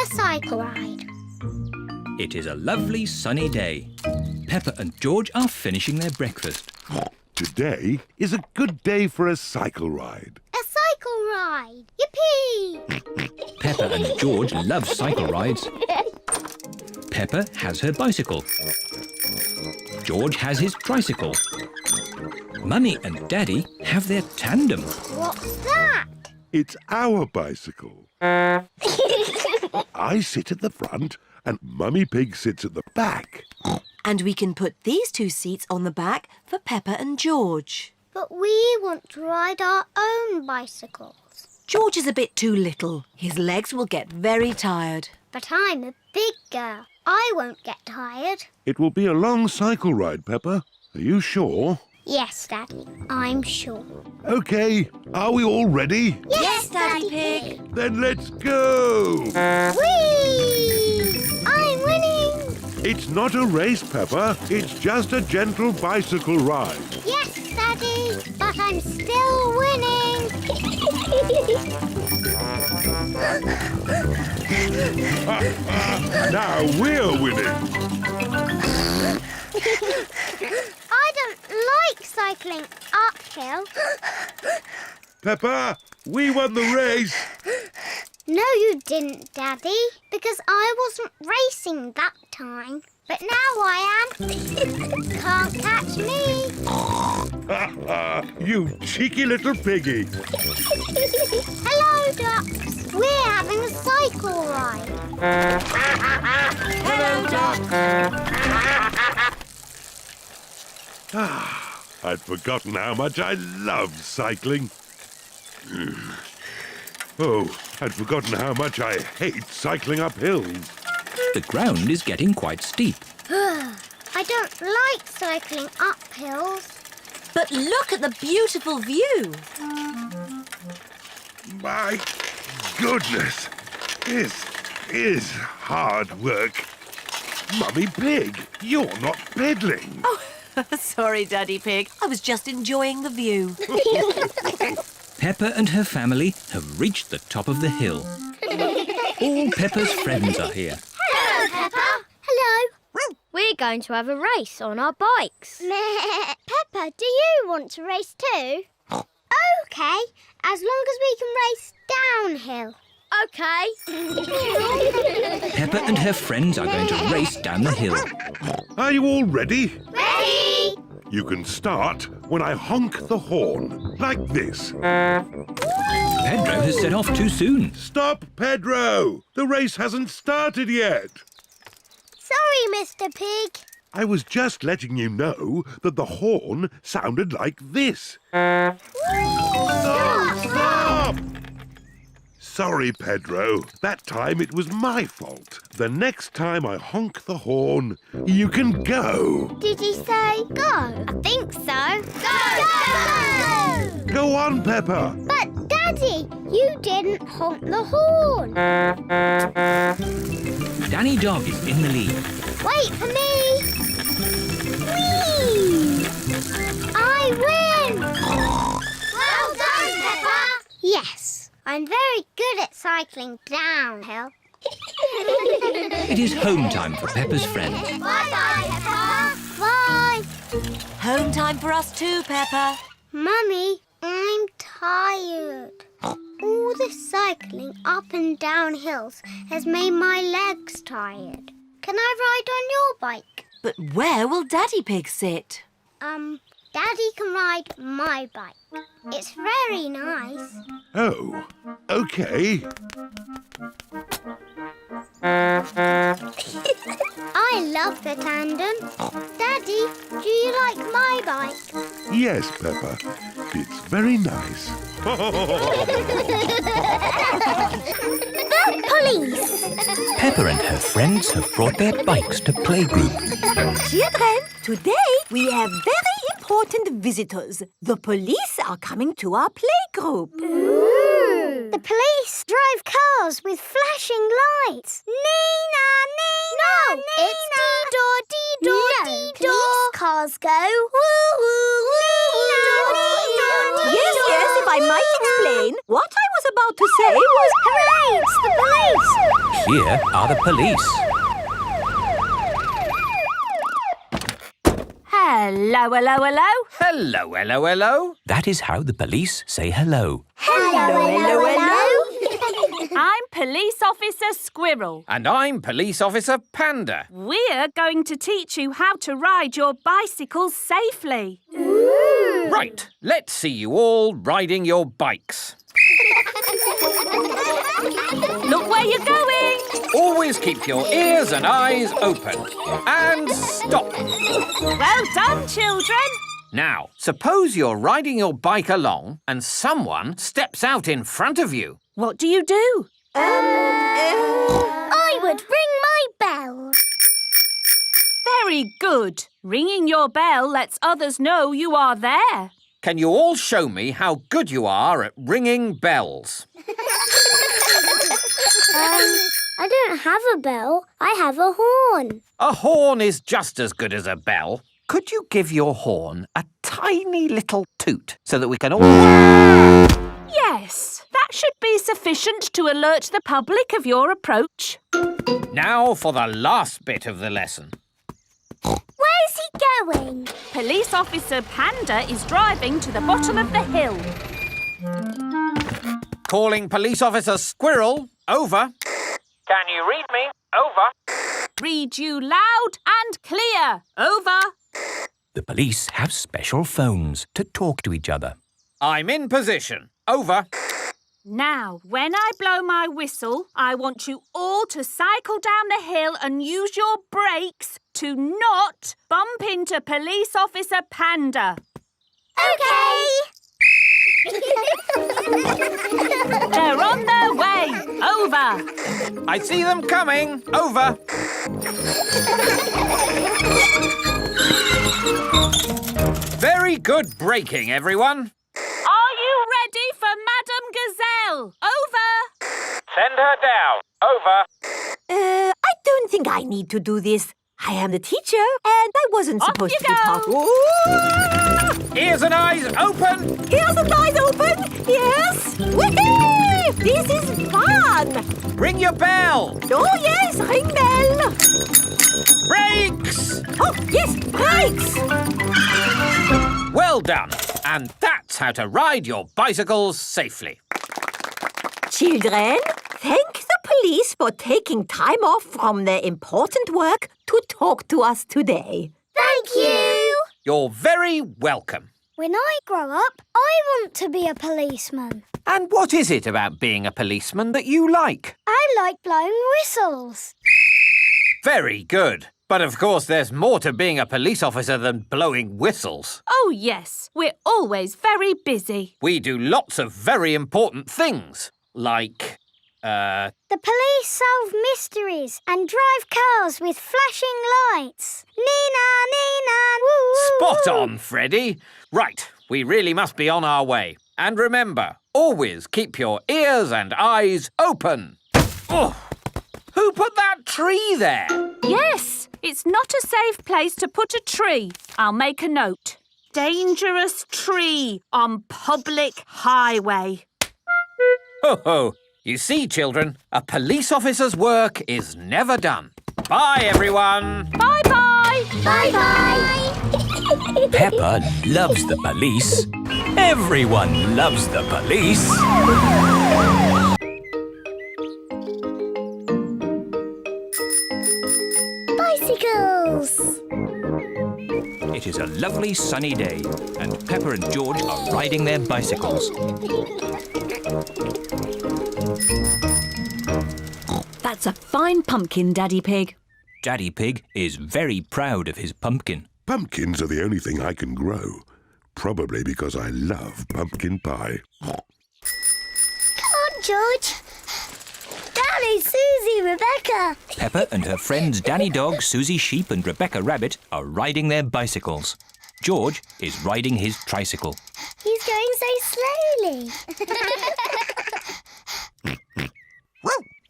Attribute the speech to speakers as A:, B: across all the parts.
A: a cycle ride.
B: It is a lovely sunny day. Peppa and George are finishing their breakfast.
C: Today is a good day for a cycle ride.
A: A cycle ride. Yippee!
B: Peppa and George love cycle rides. Peppa has her bicycle. George has his tricycle. Mummy and Daddy have their tandem.
A: What's that?
C: It's our bicycle. I sit at the front and Mummy Pig sits at the back.
D: And we can put these two seats on the back for Peppa and George.
A: But we want to ride our own bicycles.
D: George is a bit too little. His legs will get very tired.
A: But I'm a big girl. I won't get tired.
C: It will be a long cycle ride, Peppa. Are you sure?
A: Yes, Daddy, I'm sure.
C: OK, are we all ready?
A: Yes,
D: Daddy Pig.
C: Then let's go!
A: Whee! I'm winning!
C: It's not a race, Peppa. It's just a gentle bicycle ride.
A: Yes, Daddy, but I'm still winning.
C: Now we're winning.
A: I don't like cycling uphill.
C: Peppa, we won the race.
A: No, you didn't, Daddy, because I wasn't racing that time. But now I am. Can't catch me.
C: You cheeky little piggy.
A: Hello, ducks. We're having a cycle ride.
D: Hello, Duck.
C: I'd forgotten how much I love cycling. Oh, I'd forgotten how much I hate cycling up hills.
B: The ground is getting quite steep.
A: I don't like cycling up hills.
D: But look at the beautiful view.
C: My goodness, this is hard work. Mummy Pig, you're not pedaling.
D: Oh, sorry, Daddy Pig. I was just enjoying the view.
B: Peppa and her family have reached the top of the hill. All Peppa's friends are here.
A: Hello, Peppa. Hello.
E: We're going to have a race on our bikes.
A: Peppa, do you want to race too? OK, as long as we can race downhill.
E: OK.
B: Peppa and her friends are going to race down the hill.
C: Are you all ready?
A: Ready?
C: You can start when I honk the horn, like this.
B: Pedro has set off too soon.
C: Stop, Pedro! The race hasn't started yet.
A: Sorry, Mr. Pig.
C: I was just letting you know that the horn sounded like this. Stop! Sorry, Pedro. That time it was my fault. The next time I honk the horn, you can go.
A: Did he say go? I think so. Go!
C: Go on, Peppa.
A: But, Daddy, you didn't honk the horn.
B: Danny Dog is in the lead.
A: Wait for me. Whee! I win! Well done, Peppa. Yes, I'm very good at cycling downhill.
B: It is home time for Peppa's friends.
A: Bye-bye, Peppa. Bye.
D: Home time for us too, Peppa.
A: Mummy, I'm tired. All this cycling up and down hills has made my legs tired. Can I ride on your bike?
D: But where will Daddy Pig sit?
A: Daddy can ride my bike. It's very nice.
C: Oh, OK.
A: I love the tandem. Daddy, do you like my bike?
C: Yes, Peppa. It's very nice.
A: Police!
B: Peppa and her friends have brought their bikes to playgroup.
F: Children, today we have very important visitors. The police are coming to our playgroup.
A: Ooh. The police drive cars with flashing lights. Nina, Nina, no, Nina. It's dee-door, dee-door, no, dee-door. Police cars go woo-woo, Nina.
F: Yes, if I might explain. What I was about to say was...
A: Hooray, it's the police!
B: Here are the police.
F: Hello, hello, hello.
G: Hello, hello, hello.
B: That is how the police say hello.
A: Hello, hello, hello.
F: I'm Police Officer Squirrel.
G: And I'm Police Officer Panda.
F: We're going to teach you how to ride your bicycles safely.
G: Right, let's see you all riding your bikes.
F: Look where you're going.
G: Always keep your ears and eyes open. And stop.
F: Well done, children.
G: Now, suppose you're riding your bike along and someone steps out in front of you.
F: What do you do?
A: I would ring my bell.
F: Very good. Ringing your bell lets others know you are there.
G: Can you all show me how good you are at ringing bells?
A: I don't have a bell. I have a horn.
G: A horn is just as good as a bell. Could you give your horn a tiny little toot so that we can all...
F: Yes, that should be sufficient to alert the public of your approach.
G: Now for the last bit of the lesson.
A: Where's he going?
F: Police Officer Panda is driving to the bottom of the hill.
G: Calling Police Officer Squirrel. Over. Can you read me? Over.
F: Read you loud and clear. Over.
B: The police have special phones to talk to each other.
G: I'm in position. Over.
F: Now, when I blow my whistle, I want you all to cycle down the hill and use your brakes to not bump into Police Officer Panda.
A: OK.
F: They're on their way. Over.
G: I see them coming. Over. Very good braking, everyone.
F: Are you ready for Madame Gazelle? Over.
G: Send her down. Over.
F: I don't think I need to do this. I am the teacher, and I wasn't supposed to be part.
G: Ears and eyes open.
F: Ears and eyes open. Yes. Woohoo! This is fun.
G: Ring your bell.
F: Oh yes, ring bell.
G: Brakes.
F: Oh yes, brakes.
G: Well done. And that's how to ride your bicycles safely.
F: Children, thank the police for taking time off from their important work to talk to us today.
A: Thank you.
G: You're very welcome.
A: When I grow up, I want to be a policeman.
G: And what is it about being a policeman that you like?
A: I like blowing whistles.
G: Very good. But of course there's more to being a police officer than blowing whistles.
F: Oh yes, we're always very busy.
G: We do lots of very important things, like,
A: The police solve mysteries and drive cars with flashing lights. Nina, Nina, woo!
G: Spot on, Freddy. Right, we really must be on our way. And remember, always keep your ears and eyes open. Oh, who put that tree there?
F: Yes, it's not a safe place to put a tree. I'll make a note. Dangerous tree on public highway.
G: Ho ho. You see, children, a police officer's work is never done. Bye, everyone.
F: Bye-bye.
A: Bye-bye.
B: Peppa loves the police. Everyone loves the police.
A: Bicycles.
B: It is a lovely sunny day, and Peppa and George are riding their bicycles.
D: That's a fine pumpkin, Daddy Pig.
B: Daddy Pig is very proud of his pumpkin.
C: Pumpkins are the only thing I can grow. Probably because I love pumpkin pie.
A: Come on, George. Daddy, Suzy, Rebecca.
B: Peppa and her friends Danny Dog, Suzy Sheep and Rebecca Rabbit are riding their bicycles. George is riding his tricycle.
A: He's going so slowly.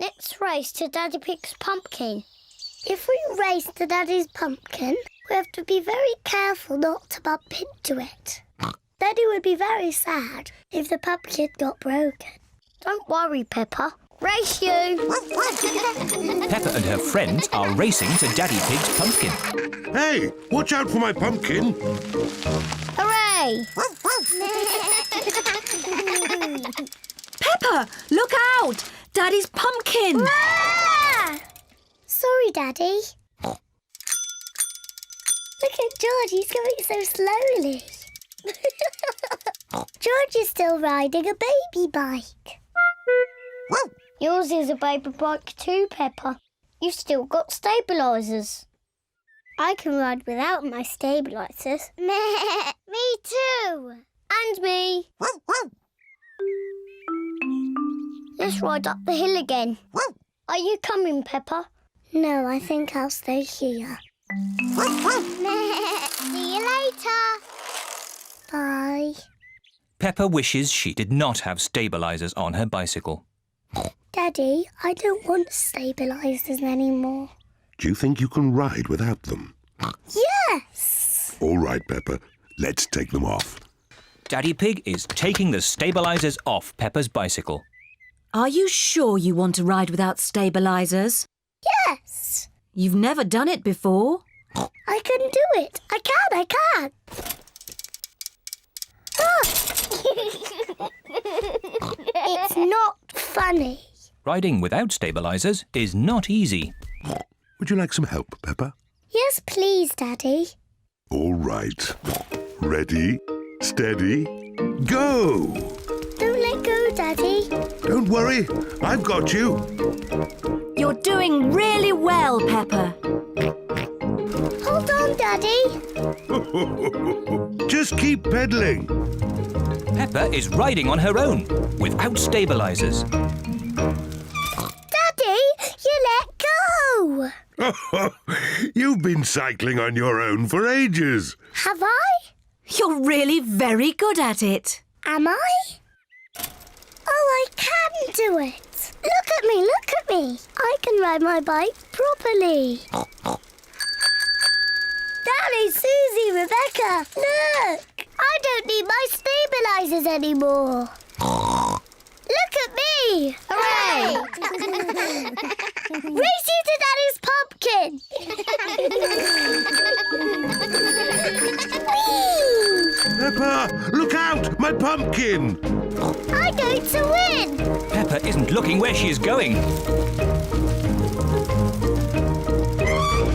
A: Let's race to Daddy Pig's pumpkin. If we race to Daddy's pumpkin, we have to be very careful not to bump into it. Daddy would be very sad if the pumpkin got broken. Don't worry, Peppa. Race you!
B: Peppa and her friends are racing to Daddy Pig's pumpkin.
C: Hey, watch out for my pumpkin.
E: Hooray!
D: Peppa, look out! Daddy's pumpkin!
A: Ah! Sorry, Daddy. Look at George, he's going so slowly. George is still riding a baby bike.
E: Yours is a baby bike too, Peppa. You've still got stabilisers.
A: I can ride without my stabilisers. Me too.
E: And me. Let's ride up the hill again. Are you coming, Peppa?
A: No, I think I'll stay here.
E: See you later.
A: Bye.
B: Peppa wishes she did not have stabilisers on her bicycle.
A: Daddy, I don't want stabilisers anymore.
C: Do you think you can ride without them?
A: Yes!
C: All right, Peppa. Let's take them off.
B: Daddy Pig is taking the stabilisers off Peppa's bicycle.
D: Are you sure you want to ride without stabilisers?
A: Yes!
D: You've never done it before.
A: I can do it. I can. Ah! It's not funny.
B: Riding without stabilisers is not easy.
C: Would you like some help, Peppa?
A: Yes, please, Daddy.
C: All right. Ready, steady, go!
A: Don't let go, Daddy.
C: Don't worry, I've got you.
D: You're doing really well, Peppa.
A: Hold on, Daddy.
C: Just keep pedalling.
B: Peppa is riding on her own, without stabilisers.
A: Daddy, you let go.
C: You've been cycling on your own for ages.
A: Have I?
D: You're really very good at it.
A: Am I? Oh, I can do it. Look at me, look at me. I can ride my bike properly. Daddy, Suzy, Rebecca, look. I don't need my stabilisers anymore. Look at me.
E: Hooray!
A: Race you to Daddy's pumpkin. Whee!
C: Peppa, look out! My pumpkin!
A: I'm going to win.
B: Peppa isn't looking where she is going.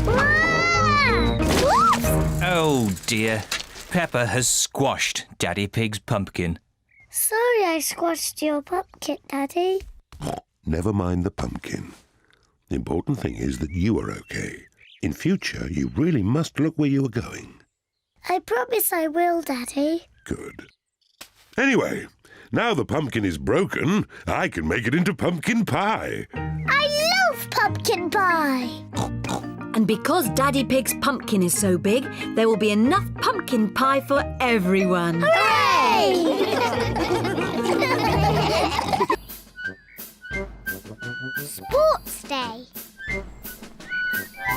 A: Wow! Whoops!
B: Oh dear. Peppa has squashed Daddy Pig's pumpkin.
A: Sorry I squashed your pumpkin, Daddy.
C: Never mind the pumpkin. The important thing is that you are okay. In future, you really must look where you are going.
A: I promise I will, Daddy.
C: Good. Anyway, now the pumpkin is broken, I can make it into pumpkin pie.
A: I love pumpkin pie.
D: And because Daddy Pig's pumpkin is so big, there will be enough pumpkin pie for everyone.
A: Sports Day.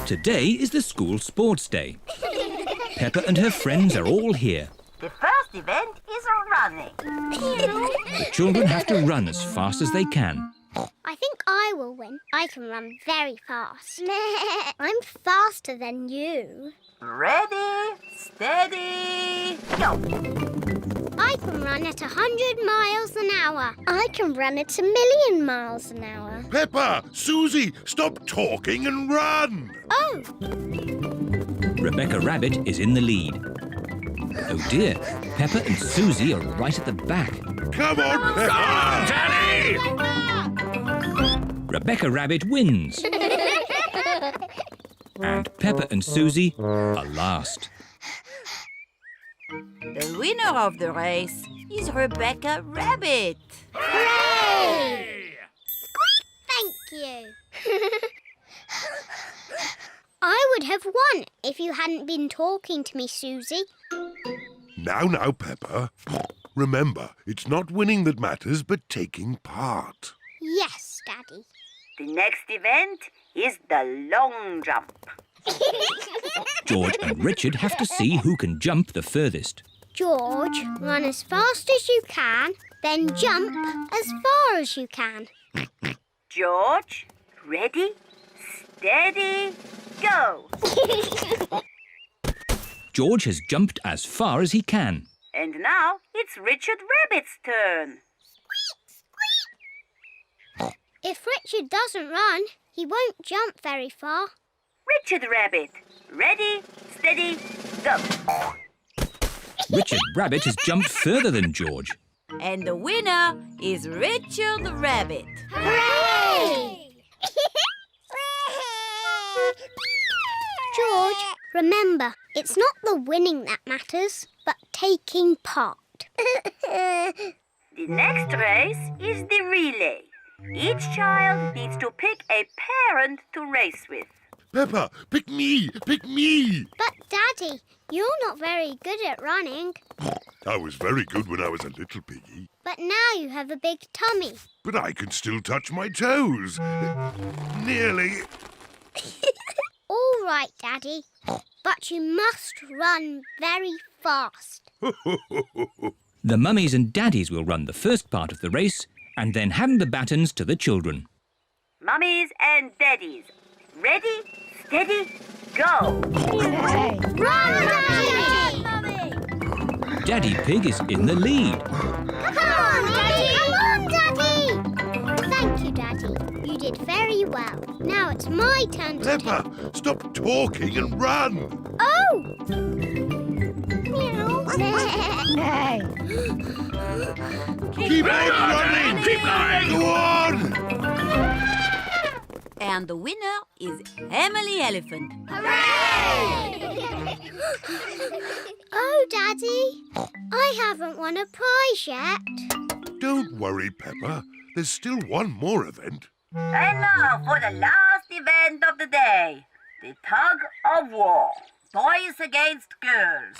B: Today is the school sports day. Peppa and her friends are all here.
H: The first event is running.
B: The children have to run as fast as they can.
A: I think I will win. I can run very fast. I'm faster than you.
H: Ready, steady, go.
A: I can run at 100 miles an hour. I can run at 1,000,000 miles an hour.
C: Peppa, Suzy, stop talking and run!
A: Oh,
B: Rebecca Rabbit is in the lead. Oh dear, Peppa and Suzy are right at the back.
C: Come on, Peppa!
G: Daddy!
B: Rebecca Rabbit wins. And Peppa and Suzy are last.
H: The winner of the race is Rebecca Rabbit.
A: hooray! Thank you. I would have won if you hadn't been talking to me, Suzy.
C: Now, Peppa. Remember, it's not winning that matters, but taking part.
A: Yes, Daddy.
H: The next event is the long jump.
B: George and Richard have to see who can jump the furthest.
A: George, run as fast as you can, then jump as far as you can.
H: George, ready,
I: steady, go.
B: George has jumped as far as he can.
I: And now it's Richard Rabbit's turn.
A: If Richard doesn't run, he won't jump very far.
I: Richard Rabbit, ready, steady, go.
B: Richard Rabbit has jumped further than George.
H: And the winner is Richard the Rabbit.
A: Hooray! George, remember, it's not the winning that matters, but taking part.
I: The next race is the relay. Each child needs to pick a parent to race with.
C: Peppa, pick me! Pick me!
A: But, Daddy, you're not very good at running.
C: I was very good when I was a little piggy.
A: But now you have a big tummy.
C: But I can still touch my toes. Nearly.
A: All right, Daddy. But you must run very fast.
B: The mummies and daddies will run the first part of the race and then hand the batons to the children.
I: Mummies and daddies, ready, steady, go.
A: Run, Daddy!
B: Daddy Pig is in the lead.
A: Come on, Daddy! Come on, Daddy! Thank you, Daddy. You did very well. Now it's my turn to
C: Peppa, stop talking and run.
A: Oh! Meow.
C: Keep on running. Keep going. Go on.
H: And the winner is Emily Elephant.
A: Hooray! Oh, Daddy, I haven't won a prize yet.
C: Don't worry, Peppa. There's still one more event.
I: And now for the last event of the day, the tug of war. Boys against girls.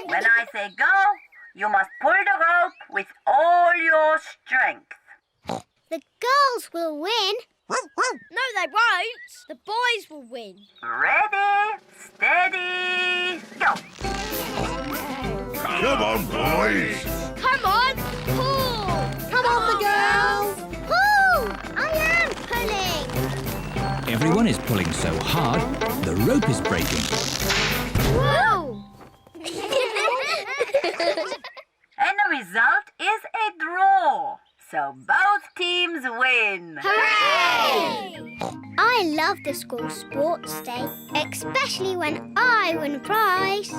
I: When I say go, you must pull the rope with all your strength.
A: The girls will win.
E: No, they won't. The boys will win.
I: Ready, steady, go.
C: Come on, boys.
E: Come on, pull.
A: Come on, the girls. Pull! I am pulling.
B: Everyone is pulling so hard, the rope is breaking.
A: Whoa!
I: And the result is a draw. So both teams win.
A: Hooray! I love the school sports day, especially when I win a prize.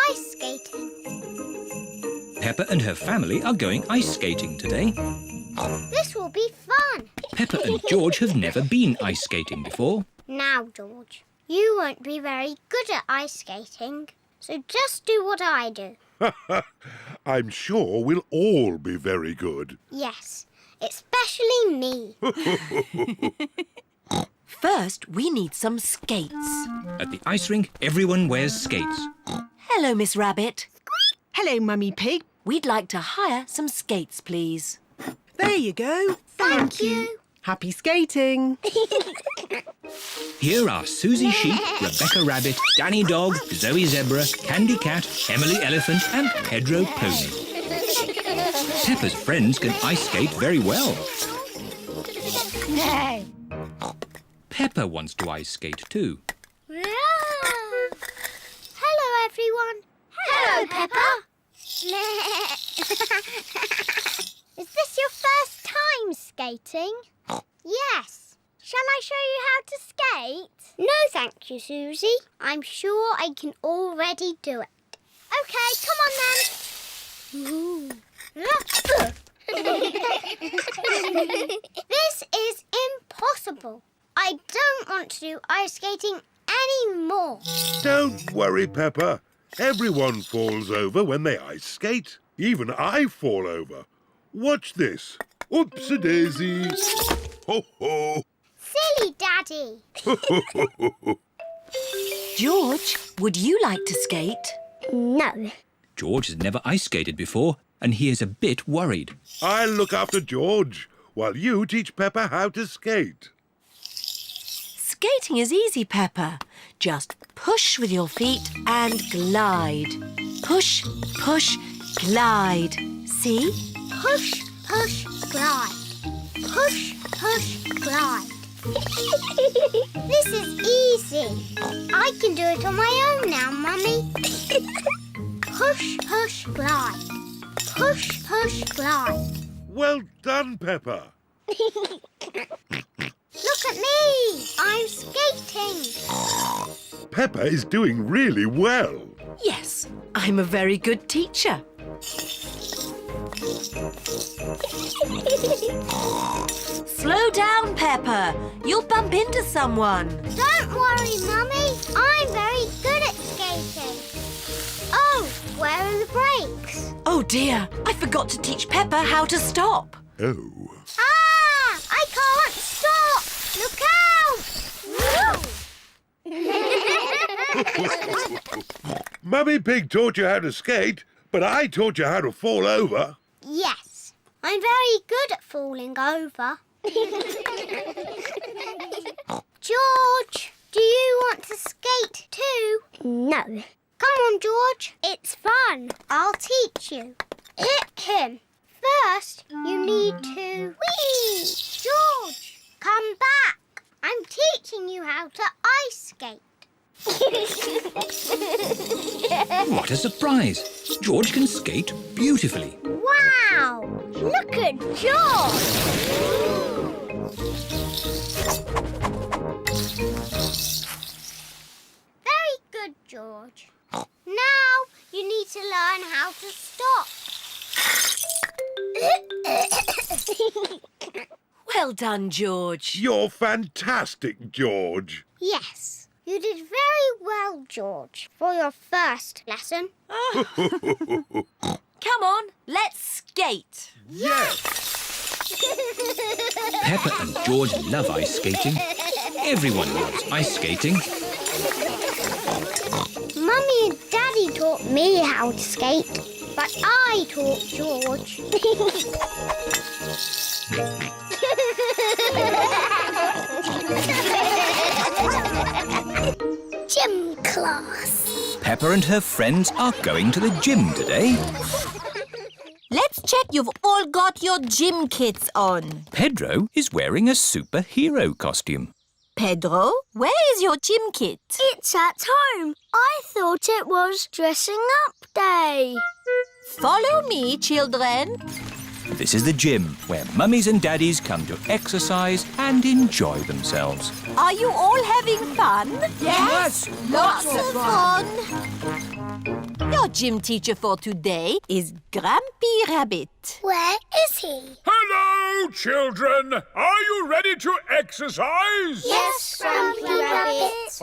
A: Ice skating.
B: Peppa and her family are going ice skating today.
A: This will be fun.
B: Peppa and George have never been ice skating before.
A: Now, George, you won't be very good at ice skating, so just do what I do.
C: I'm sure we'll all be very good.
A: Yes, especially me.
J: First, we need some skates.
B: At the ice rink, everyone wears skates.
J: Hello, Miss Rabbit.
K: Hello, Mummy Pig.
J: We'd like to hire some skates, please.
K: There you go.
A: Thank you.
K: Happy skating.
B: Here are Suzy Sheep, Rebecca Rabbit, Danny Dog, Zoe Zebra, Candy Cat, Emily Elephant and Pedro Pony. Peppa's friends can ice skate very well. Peppa wants to ice skate too.
A: Hello, everyone. Hello, Peppa. Is this your first time skating? Yes. Shall I show you how to skate? No, thank you, Suzy. I'm sure I can already do it. OK, come on then. This is impossible. I don't want to do ice skating anymore.
C: Don't worry, Peppa. Everyone falls over when they ice skate. Even I fall over. Watch this. Oops-a-daisy. Ho-ho.
A: Silly Daddy.
J: George, would you like to skate?
A: No.
B: George has never ice skated before and he is a bit worried.
C: I'll look after George while you teach Peppa how to skate.
J: Skating is easy, Peppa. Just push with your feet and glide. Push, push, glide. See?
A: Push, push, glide. Push, push, glide. This is easy. I can do it on my own now, Mummy. Push, push, glide. Push, push, glide.
C: Well done, Peppa.
A: Look at me! I'm skating.
C: Peppa is doing really well.
J: Yes, I'm a very good teacher. Slow down, Peppa. You'll bump into someone.
A: Don't worry, Mummy. I'm very good at skating. Oh, where are the brakes?
J: Oh dear, I forgot to teach Peppa how to stop.
C: Oh.
A: Ah! I can't stop! Look out!
C: Mummy Pig taught you how to skate, but I taught you how to fall over.
A: Yes, I'm very good at falling over. George, do you want to skate too? No. Come on, George. It's fun. I'll teach you. First, you need to... Whee! George, come back. I'm teaching you how to ice skate.
B: What a surprise! George can skate beautifully.
A: Wow! Look at George! Very good, George. Now you need to learn how to stop.
J: Well done, George.
C: You're fantastic, George.
A: Yes, you did very well, George, for your first lesson.
J: Come on, let's skate.
C: Yes!
B: Peppa and George love ice skating. Everyone loves ice skating.
A: Mummy and Daddy taught me how to skate, but I taught George. Gym class.
B: Peppa and her friends are going to the gym today.
H: Let's check you've all got your gym kits on.
B: Pedro is wearing a superhero costume.
H: Pedro, where is your gym kit?
A: It's at home. I thought it was dressing up day.
H: Follow me, children.
B: This is the gym where mummies and daddies come to exercise and enjoy themselves.
H: Are you all having fun?
A: Yes,
H: lots of fun. Your gym teacher for today is Grumpy Rabbit.
A: Where is he?
L: Hello, children. Are you ready to exercise?
A: Yes, Grumpy Rabbit.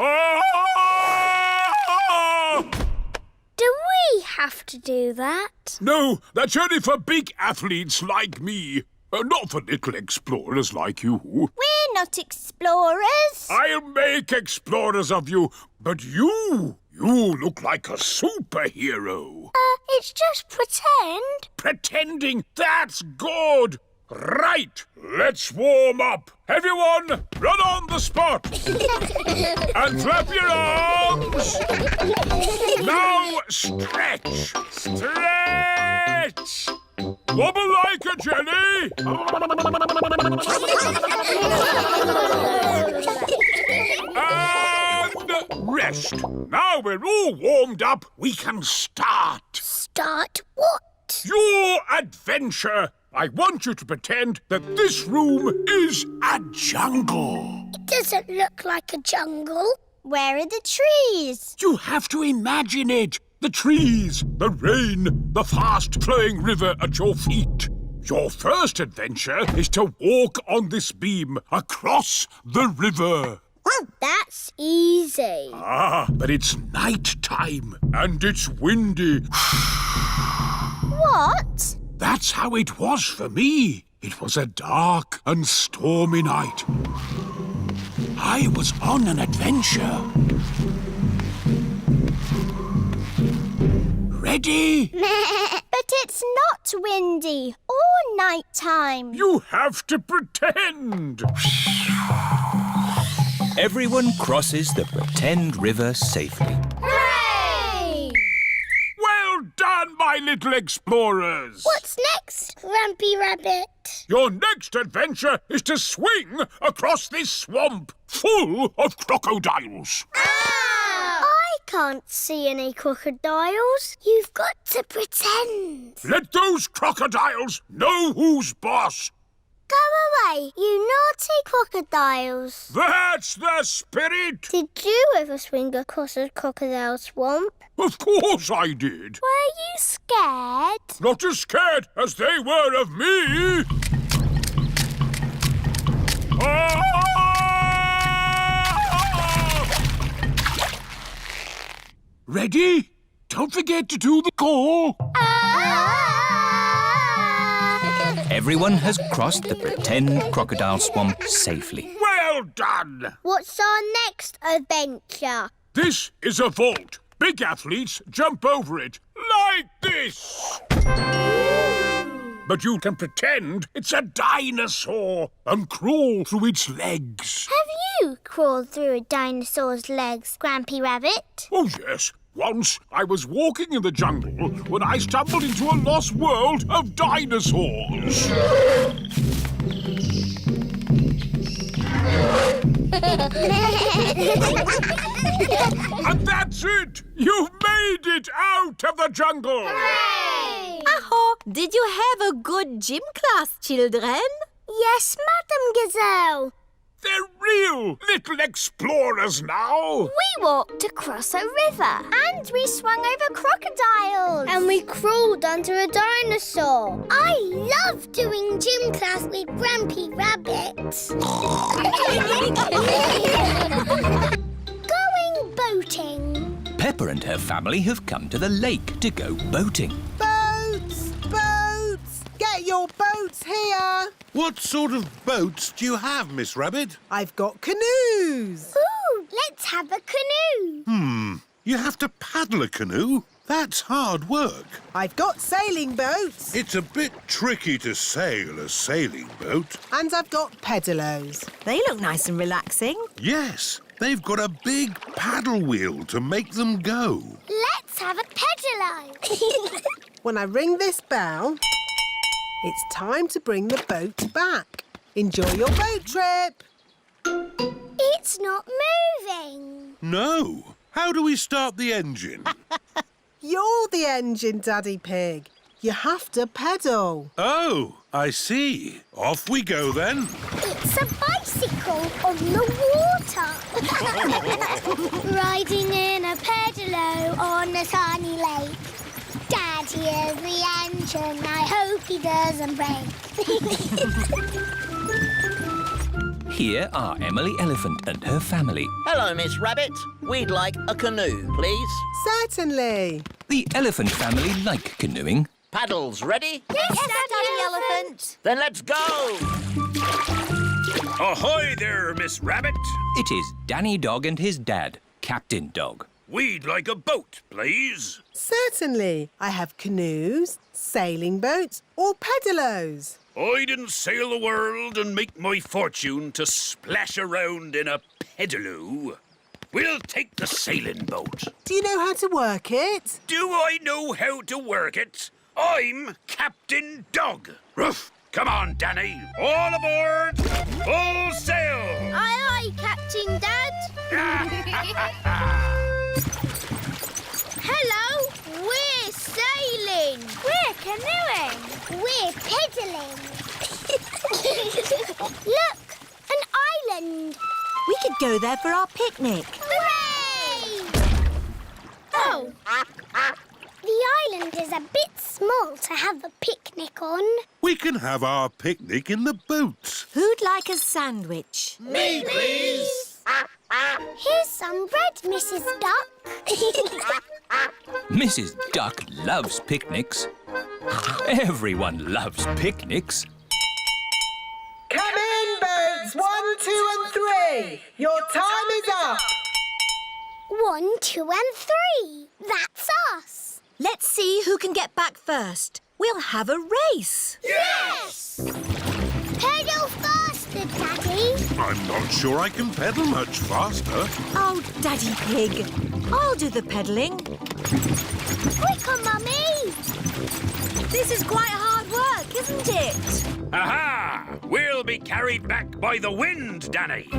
A: Do we have to do that?
L: No, that's only for big athletes like me. Not for little explorers like you.
A: We're not explorers.
L: I'll make explorers of you, but you look like a superhero.
A: It's just pretend.
L: Pretending, that's good. Right, let's warm up. Everyone, run on the spot. And flap your arms. Now stretch. Stretch. Wobble like a jelly. And rest. Now we're all warmed up, we can start.
A: Start what?
L: Your adventure. I want you to pretend that this room is a jungle.
A: It doesn't look like a jungle. Where are the trees?
L: You have to imagine it. The trees, the rain, the fast-flowing river at your feet. Your first adventure is to walk on this beam across the river.
A: That's easy.
L: Ah, but it's night time and it's windy.
A: What?
L: That's how it was for me. It was a dark and stormy night. I was on an adventure. Ready?
A: But it's not windy or nighttime.
L: You have to pretend.
B: Everyone crosses the pretend river safely.
A: Hooray!
L: Well done, my my little explorers.
A: What's next, Grampy Rabbit?
L: Your next adventure is to swing across this swamp full of crocodiles.
A: I can't see any crocodiles. You've got to pretend.
L: Let those crocodiles know who's boss.
A: Go away, you naughty crocodiles.
L: That's the spirit.
A: Did you ever swing across a crocodile swamp?
L: Of course I did.
A: Were you scared?
L: Not as scared as they were of me. Ready? Don't forget to do the call.
B: Everyone has crossed the pretend crocodile swamp safely.
L: Well done.
A: What's our next adventure?
L: This is a vault. Big athletes jump over it like this. But you can pretend it's a dinosaur and crawl through its legs.
A: Have you crawled through a dinosaur's legs, Grampy Rabbit?
L: Oh, yes. Once I was walking in the jungle when I stumbled into a lost world of dinosaurs. And that's it! You've made it out of the jungle!
A: Hooray!
H: Aho, did you have a good gym class, children?
A: Yes, Madam Gazelle.
L: They're real little explorers now.
A: We walked across a river. And we swung over crocodiles. And we crawled under a dinosaur. I love doing gym class with Grampy Rabbit. Going boating.
B: Peppa and her family have come to the lake to go boating.
K: Boats! Boats! Get your boats here!
C: What sort of boats do you have, Miss Rabbit?
K: I've got canoes.
A: Ooh, let's have a canoe.
C: You have to paddle a canoe? That's hard work.
K: I've got sailing boats.
C: It's a bit tricky to sail a sailing boat.
K: And I've got pedalos.
D: They look nice and relaxing.
C: Yes, they've got a big paddle wheel to make them go.
A: Let's have a pedalo.
K: When I ring this bell, it's time to bring the boat back. Enjoy your boat trip.
A: It's not moving.
C: No. How do we start the engine?
K: You're the engine, Daddy Pig. You have to pedal.
C: Oh, I see. Off we go then.
A: It's a bicycle on the water. Riding in a pedalo on a sunny lake. Daddy is the engine. I hope he doesn't break.
B: Here are Emily Elephant and her family.
M: Hello, Miss Rabbit. We'd like a canoe, please.
K: Certainly.
B: The elephant family like canoeing.
M: Paddles ready?
A: Yes,
H: Daddy Elephant.
M: Then let's go!
L: Ahoy there, Miss Rabbit.
B: It is Danny Dog and his dad, Captain Dog.
L: We'd like a boat, please.
K: Certainly. I have canoes, sailing boats, or pedalos.
L: I didn't sail the world and make my fortune to splash around in a pedaloo. We'll take the sailing boat.
K: Do you know how to work it?
L: Do I know how to work it? I'm Captain Dog. Ruff! Come on, Danny. All aboard! Full sail!
A: Aye, aye, Captain Dad. Hello, we're sailing. We're canoeing. We're pedalling. Look, an island.
D: We could go there for our picnic.
A: Hooray! Oh. The island is a bit small to have a picnic on.
C: We can have our picnic in the boat.
D: Who'd like a sandwich?
M: Me, please!
A: Here's some bread, Mrs. Duck.
B: Mrs. Duck loves picnics. Everyone loves picnics.
K: Come in, boats. 1, 2 and 3. Your time is up.
A: 1, 2 and 3. That's us.
D: Let's see who can get back first. We'll have a race.
A: Yes! Pedal faster, Daddy.
C: I'm not sure I can pedal much faster.
D: Oh, Daddy Pig. I'll do the pedalling.
A: Quicker, Mummy.
D: This is quite hard work, isn't it?
L: Aha! We'll be carried back by the wind, Danny.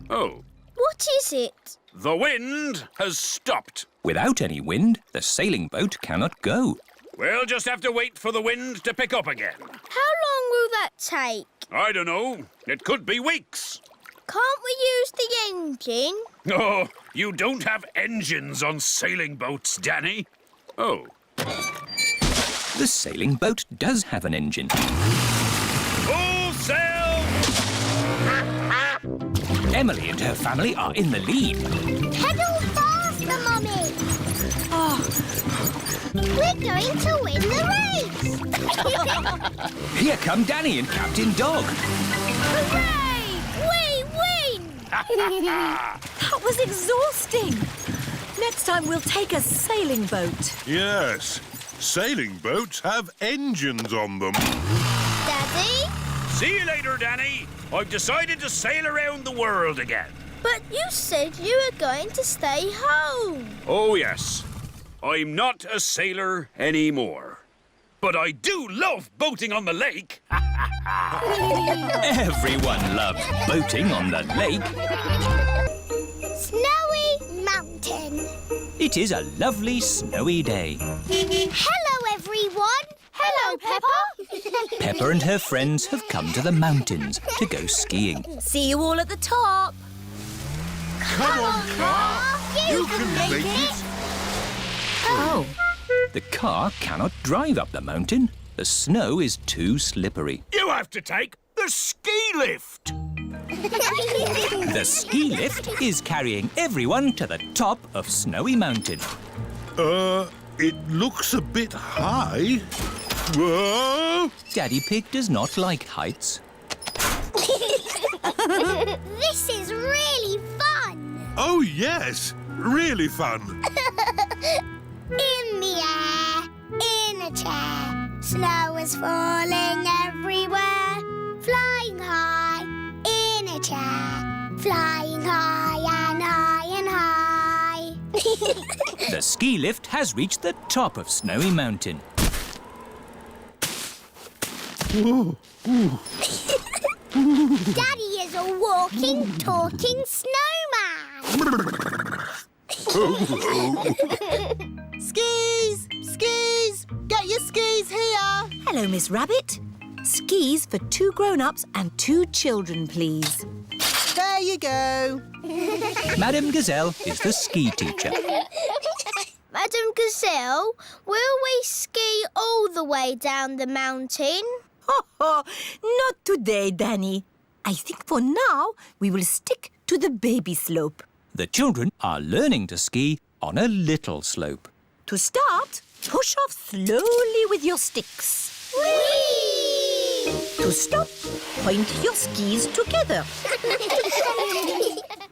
L: Oh,
E: What is it?
L: the wind has stopped.
B: Without any wind, the sailing boat cannot go.
L: We'll just have to wait for the wind to pick up again.
E: How long will that take?
L: I don't know. It could be weeks.
E: Can't we use the engine?
L: Oh, you don't have engines on sailing boats, Danny. Oh.
B: The sailing boat does have an engine.
L: Full sail!
B: Emily and her family are in the lead.
A: Pedal faster, Mummy.
E: Oh.
A: We're going to win the race.
B: Here come Danny and Captain Dog.
E: Hooray! We win!
D: That was exhausting. Next time we'll take a sailing boat.
C: Yes, sailing boats have engines on them.
E: Daddy?
L: See you later, Danny. I've decided to sail around the world again.
E: But you said you were going to stay home.
L: Oh, yes. I'm not a sailor anymore. But I do love boating on the lake.
B: Everyone loves boating on the lake.
A: Snowy Mountain.
B: It is a lovely snowy day.
A: Hello, everyone.
E: Hello, Peppa.
B: Peppa and her friends have come to the mountains to go skiing.
D: See you all at the top.
C: Come on, car. You can make it.
D: Oh.
B: The car cannot drive up the mountain. The snow is too slippery.
L: You have to take the ski lift.
B: The ski lift is carrying everyone to the top of Snowy Mountain.
C: It looks a bit high. Whoa!
B: Daddy Pig does not like heights.
A: This is really fun.
C: Oh, yes. Really fun.
A: In the air, in a chair, snow is falling everywhere. Flying high, in a chair, flying high and high and high.
B: The ski lift has reached the top of Snowy Mountain.
A: Daddy is a walking, talking snowman.
H: Skis! Skis! Get your skis here!
D: Hello, Miss Rabbit. Skis for 2 grown-ups and 2 children, please.
K: There you go.
B: Madame Gazelle is the ski teacher.
E: Madam Gazelle, will we ski all the way down the mountain?
D: Not today, Danny. I think for now we will stick to the baby slope.
B: The children are learning to ski on a little slope.
D: To start, push off slowly with your sticks.
E: Whee!
D: To stop, point your skis together.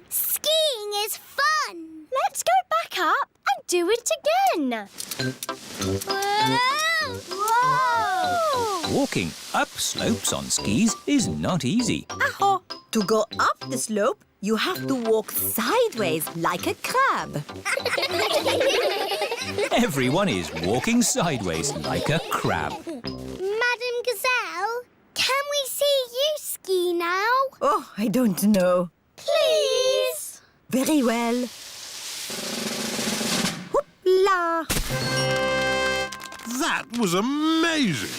A: Skiing is fun.
E: Let's go back up and do it again.
A: Whoa!
B: Walking up slopes on skis is not easy.
D: To go up the slope, you have to walk sideways like a crab.
B: Everyone is walking sideways like a crab.
A: Madam Gazelle, can we see you ski now?
D: Oh, I don't know.
A: Please?
D: Very well. Hoopla!
C: That was amazing.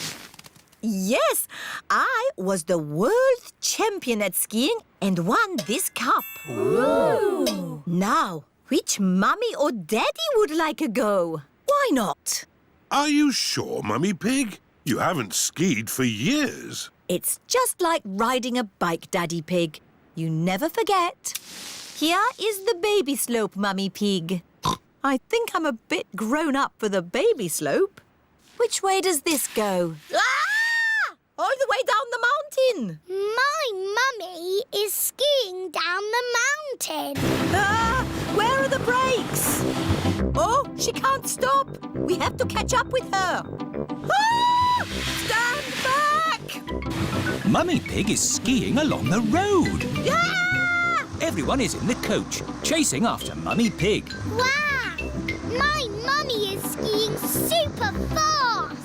D: Yes, I was the world champion at skiing and won this cup.
A: Ooh.
D: Now, which mummy or daddy would like a go? Why not?
C: Are you sure, Mummy Pig? You haven't skied for years.
D: It's just like riding a bike, Daddy Pig. You never forget. Here is the baby slope, Mummy Pig. I think I'm a bit grown up for the baby slope. Which way does this go? Ah! All the way down the mountain.
A: My mummy is skiing down the mountain.
D: Ah! Where are the brakes? Oh, she can't stop. We have to catch up with her. Ah! Stand back!
B: Mummy Pig is skiing along the road.
D: Ah!
B: Everyone is in the coach, chasing after Mummy Pig.
A: Wow! My mummy is skiing super fast.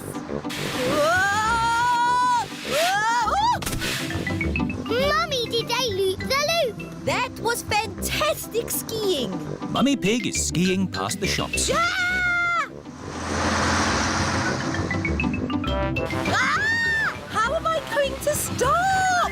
H: fantastic skiing.
B: Mummy Pig is skiing past the shops.
D: How am I going to stop?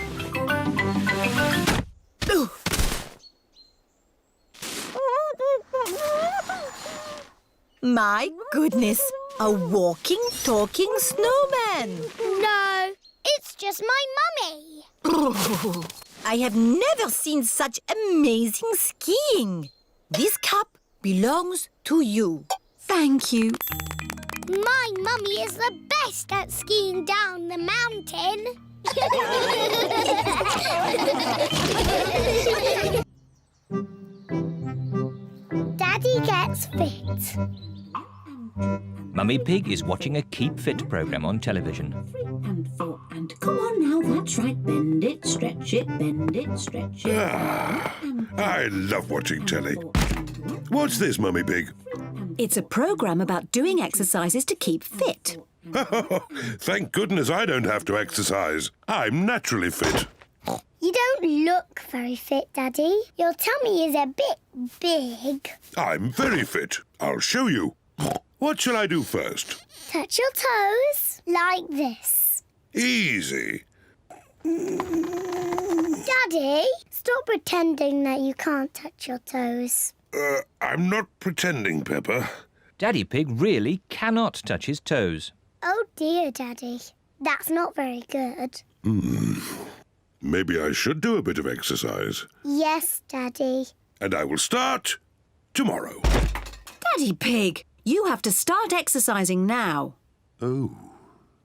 D: My goodness, a walking, talking snowman.
A: No, it's just my mummy.
D: I have never seen such amazing skiing. This cup belongs to you. Thank you.
A: My mummy is the best at skiing down the mountain. Daddy gets fit.
B: Mummy Pig is watching a Keep Fit programme on television.
N: 3 and 4 and come on now, that's right. Bend it, stretch it, bend it, stretch it.
C: I love watching telly. What's this, Mummy Pig?
D: It's a programme about doing exercises to keep fit.
C: Thank goodness I don't have to exercise. I'm naturally fit.
A: You don't look very fit, Daddy. Your tummy is a bit big.
C: I'm very fit. I'll show you. What shall I do first?
A: Touch your toes like this.
C: Easy.
A: Daddy, stop pretending that you can't touch your toes.
C: I'm not pretending, Peppa.
B: Daddy Pig really cannot touch his toes.
A: Oh dear, Daddy. That's not very good.
C: Maybe I should do a bit of exercise.
A: Yes, Daddy.
C: And I will start tomorrow.
D: Daddy Pig, you have to start exercising now.
C: Oh.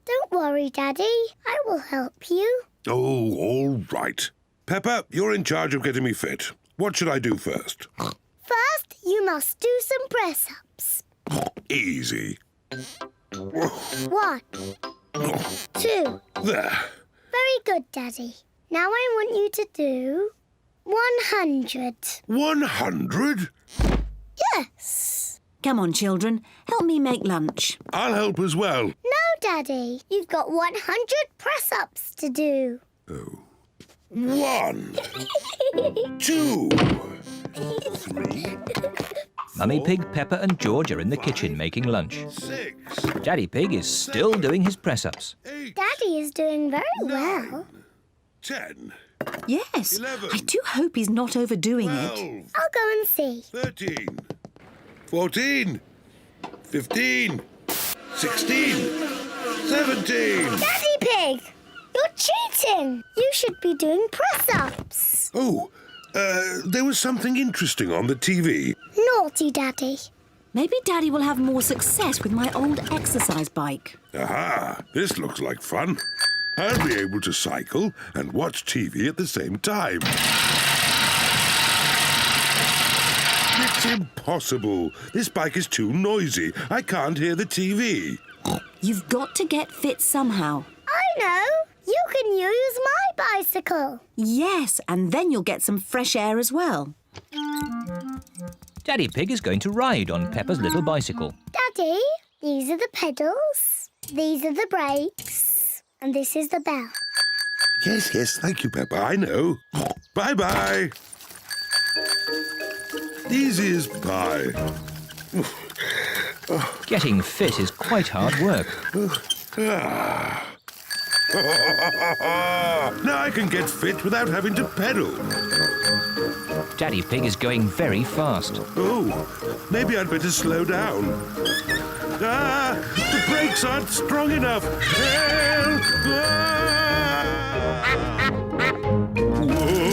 A: Don't worry, Daddy. I will help you.
C: Oh, all right. Peppa, you're in charge of getting me fit. What should I do first?
A: First, you must do some press-ups.
C: Easy.
A: 1, 2.
C: There.
A: Very good, Daddy. Now I want you to do 100.
C: 100?
A: Yes.
D: Come on, children. Help me make lunch.
C: I'll help as well.
A: No, Daddy. You've got 100 press-ups to do.
C: Oh. 1, 2, 3.
B: Mummy Pig, Peppa and George are in the kitchen making lunch.
C: 6.
B: Daddy Pig is still doing his press-ups.
C: 8.
A: Daddy is doing very well.
C: 10.
D: Yes.
C: 11.
D: I do hope he's not overdoing
C: 12.
D: it.
A: I'll go and see.
C: 13. 14. 15. 16. 17.
A: Daddy Pig! You're cheating! You should be doing press-ups.
C: Oh, there was something interesting on the TV.
A: Naughty Daddy.
D: Maybe Daddy will have more success with my old exercise bike.
C: Aha, this looks like fun. I'll be able to cycle and watch TV at the same time. It's impossible. This bike is too noisy. I can't hear the TV.
D: You've got to get fit somehow.
A: I know. You can use my bicycle.
D: Yes, and then you'll get some fresh air as well.
B: Daddy Pig is going to ride on Peppa's little bicycle.
A: Daddy, these are the pedals, these are the brakes, and this is the bell.
C: Yes, thank you, Peppa. I know. Bye-bye. Easy as pie.
B: Getting fit is quite hard work.
C: Now I can get fit without having to pedal.
B: Daddy Pig is going very fast.
C: Oh, maybe I'd better slow down. The brakes aren't strong enough. Help! Whoa!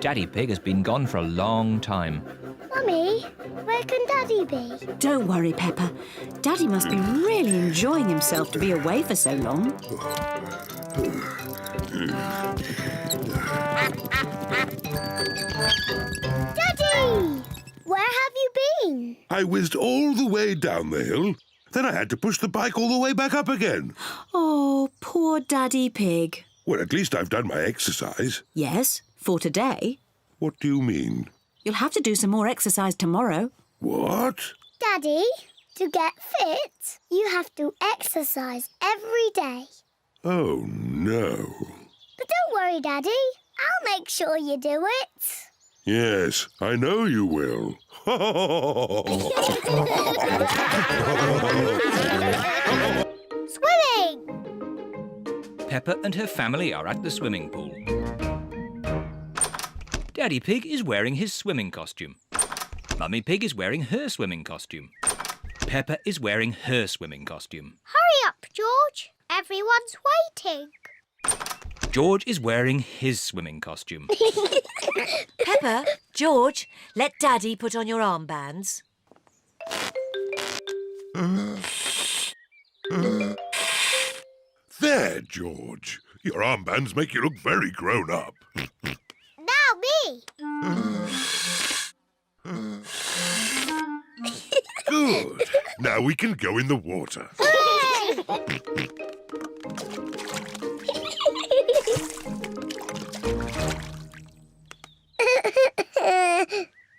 B: Daddy Pig has been gone for a long time.
A: Mummy, where can Daddy be?
D: Don't worry, Peppa. Daddy must be really enjoying himself to be away for so long.
A: Daddy! Where have you been?
C: I whizzed all the way down the hill. Then I had to push the bike all the way back up again.
D: Oh, poor Daddy Pig.
C: Well, at least I've done my exercise.
D: Yes, for today.
C: What do you mean?
D: You'll have to do some more exercise tomorrow.
C: What?
A: Daddy, To get fit, you have to exercise every day.
C: Oh, no.
A: But don't worry, Daddy. I'll make sure you do it.
C: Yes, I know you will.
A: Swimming!
B: Peppa and her family are at the swimming pool. Daddy Pig is wearing his swimming costume. Mummy Pig is wearing her swimming costume. Peppa is wearing her swimming costume.
A: Hurry up, George. Everyone's waiting.
B: George is wearing his swimming costume.
J: Peppa, George, let Daddy put on your armbands.
C: There, George. Your armbands make you look very grown up.
A: Now me.
C: Good. Now we can go in the water.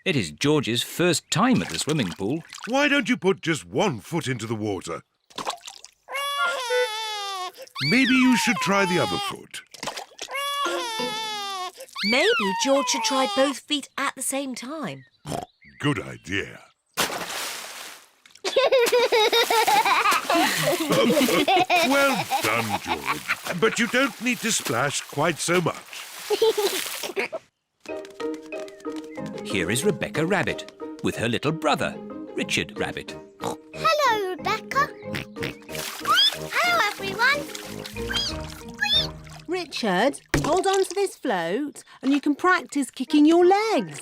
B: It is George's first time at the swimming pool.
C: Why don't you put just one foot into the water? Maybe you should try the other foot.
J: Maybe George should try both feet at the same time.
C: Good idea. Well done, George. But you don't need to splash quite so much.
B: Here is Rebecca Rabbit with her little brother, Richard Rabbit.
A: Hello, Rebecca. Hello, everyone.
K: Richard, hold on to this float and you can practice kicking your legs.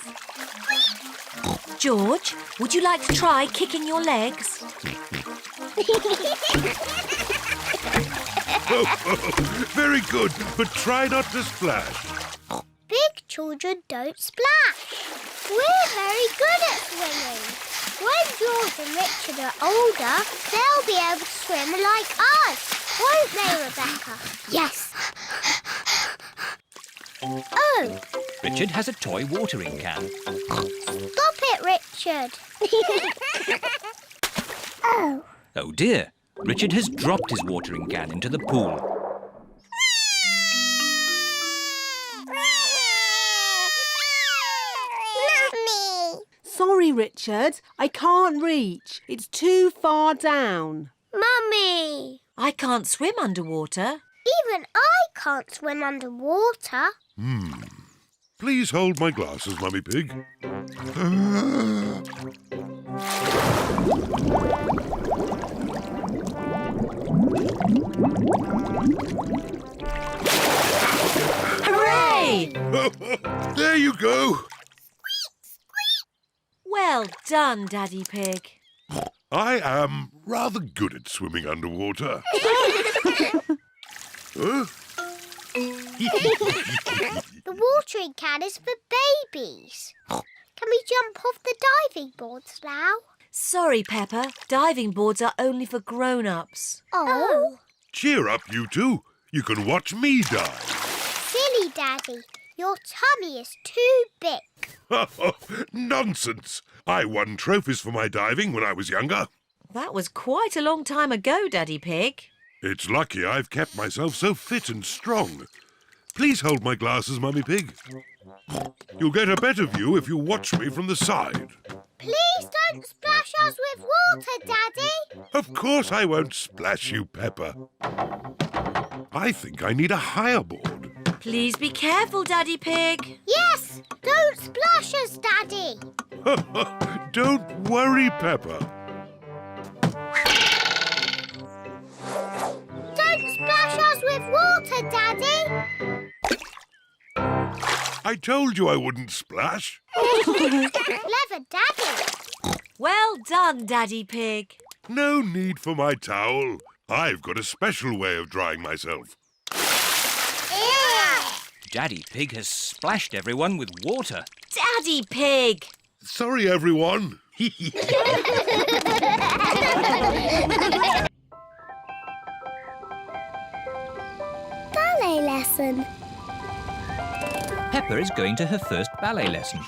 J: George, would you like to try kicking your legs?
C: Very good, but try not to splash.
A: Big children don't splash. We're very good at swimming. When George and Richard are older, they'll be able to swim like us. Won't they, Rebecca? Yes. Oh,
B: Richard has a toy watering can.
A: stop it, Richard. Oh.
B: Oh dear, Richard has dropped his watering can into the pool.
A: Mummy.
K: Sorry, Richard. I can't reach. It's too far down.
A: Mummy.
J: I can't swim underwater.
A: Even I can't swim underwater.
C: Please hold my glasses, Mummy Pig.
J: Hooray!
C: There you go.
J: Well done, Daddy Pig.
C: I am rather good at swimming underwater. Huh?
A: The watering can is for babies. Can we jump off the diving boards now?
J: Sorry, Peppa. Diving boards are only for grown-ups.
A: Oh.
C: Cheer up, you two. You can watch me dive.
A: Silly Daddy. Your tummy is too big.
C: Nonsense. I won trophies for my diving when I was younger.
J: That was quite a long time ago, Daddy Pig.
C: It's lucky I've kept myself so fit and strong. Please hold my glasses, Mummy Pig. You'll get a better view if you watch me from the side.
A: Please don't splash us with water, Daddy.
C: Of course I won't splash you, Peppa. I think I need a higher board.
J: Please be careful, Daddy Pig.
A: Yes, don't splash us, Daddy.
C: Don't worry, Peppa.
A: Don't splash us with water, Daddy.
C: I told you I wouldn't splash.
A: Clever Daddy.
J: Well done, Daddy Pig.
C: No need for my towel. I've got a special way of drying myself.
B: Daddy Pig has splashed everyone with water.
J: Daddy Pig!
C: Sorry, everyone.
A: Ballet lesson.
B: Peppa is going to her first ballet lesson.